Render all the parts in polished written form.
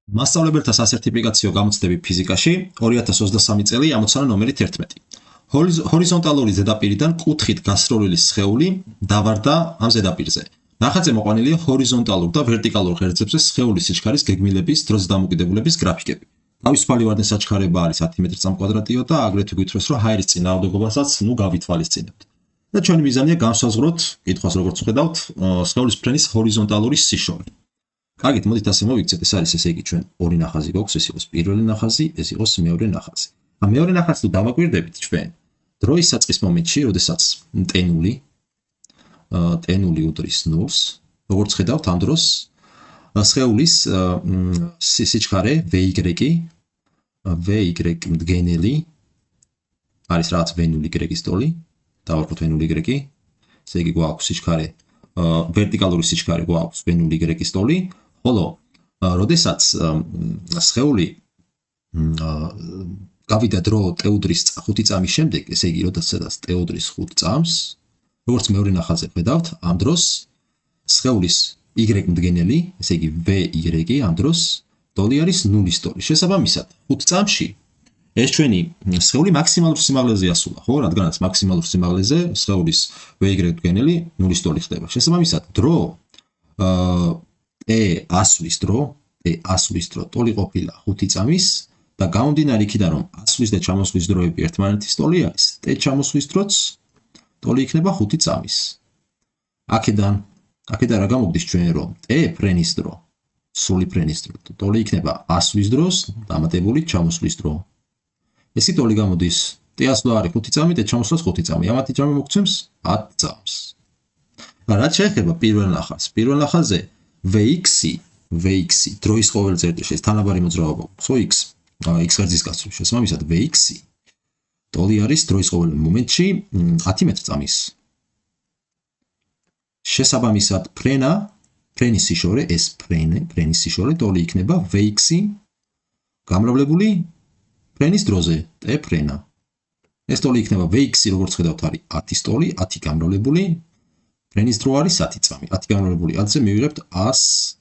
მასწავლებელთა სასერტიფიკაციო გამოცდები ფიზიკაში 2023 წელი ამოცანა ნომერი 11. ჰორიზონტალური ზედაპირიდან კუთხით გასროლილი სხეული დავარდა ამ ზედაპირზე. ნახატზე მოყვანილია ჰორიზონტალურ და ვერტიკალურ ღერძებზე სხეულის სიჩქარის გეგმილების დროზე დამოკიდებულების გრაფიკები. თავისუფალი ვარდნის საჩქარება არის 10 მეტრი/კვადრატიო და აგრეთვე გვითხრეს, რომ ჰაერის წინააღმდეგობასაც გავითვალისწინებთ. და ჩვენი მიზანია განსაზღვროთ, კითხვას როგორც ხედავთ, სხეულის ფრენის ჰორიზონტალური სიშორე. კარგით, მოდით ასე მოვიქცეთ, ეს არის ესე იგი ჩვენ ორი ნახაზი გვაქვს, ეს იყოს პირველი ნახაზი, ეს იყოს მეორე ნახაზი. მეორე ნახაზს თუ დავაკვირდებით ჩვენ დროის საწყის მომენტში, როდესაც ტენული უდრის ნულს, როგორც ხედავთ ამ დროს სხეულის სიჩქარე VY მდგენელი არის რაღაც V0 Y-ის ტოლი, დავარქოთ V0 Y, ესე იგი გვაქვს სიჩქარე ვერტიკალური სიჩქარე გვაქვს V0 Y-ის ტოლი, ხოლო როდესაც სხეული გავიდა დრო T უდრის 5 წამის შემდეგ, ესე იგი როდესაც T უდრის 5 წამს, როგორც მეორე ნახაზზე ხედავთ, ამ დროს სხეულის Y მდგენელი, ესე იგი VY ამ დროს ტოლი არის 0-ის ტოლი. შესაბამისად, 5 წამში ეს ჩვენი სხეული მაქსიმალურ სიმაღლეზე ასულა, ხო, რადგანაც მაქსიმალურ სიმაღლეზე სხეულის VY მდგენელი 0-ის ტოლი ხდება. შესაბამისად, დრო T ასვლის დრო ტოლი ყოფილა 5 წამის და გამომდინარე იქიდან, რომ ასვლის და ჩამოსვლის დროები ერთმანეთის ტოლი არის, T ჩამოსვლის დროც ტოლი იქნება 5 წამის. აქედან რა გამოგდის ჩვენ, რომ T ფრენის დრო, სრული ფრენის დრო, ტოლი იქნება ასვლის დროს დამატებული ჩამოსვლის დრო. ეს ტოლი გამოდის T ასვლა არის 5 წამი, T ჩამოსვლაც 5 წამი. ამათი ჯამი მოგცემს 10 წამს. რაც შეეხება პირველ ნახაზს, პირველ ნახაზზე VX დროის ყოველ წერტილში ეს თანაბარი მოძრაობა გვაქვს, ხო, x ღერძის გასწვრივ. შესაბამისად, VX ტოლი არის დროის ყოველ მომენტში 10 მეტრ/წამის. შესაბამისად, ფრენის სიშორე, ეს ფრენის სიშორე ტოლი იქნება VX გამრავლებული ფრენის დროზე, T ფრენა. ეს ტოლი იქნება VX, როგორც ხედავთ, არის 10-ის ტოლი, 10 გამრავლებული ფრენის დრო არის 10 წამი. 10 გამრავლებული 10-ზე მივიღებთ 100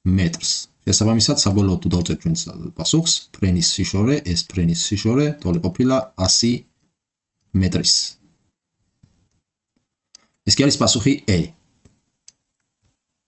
მეტრს. შესაბამისად, საბოლოოდ თუ დავწერთ ჩვენ პასუხს, ფრენის სიშორე ტოლი ყოფილა 100 მეტრის. ეს კი არის პასუხი E.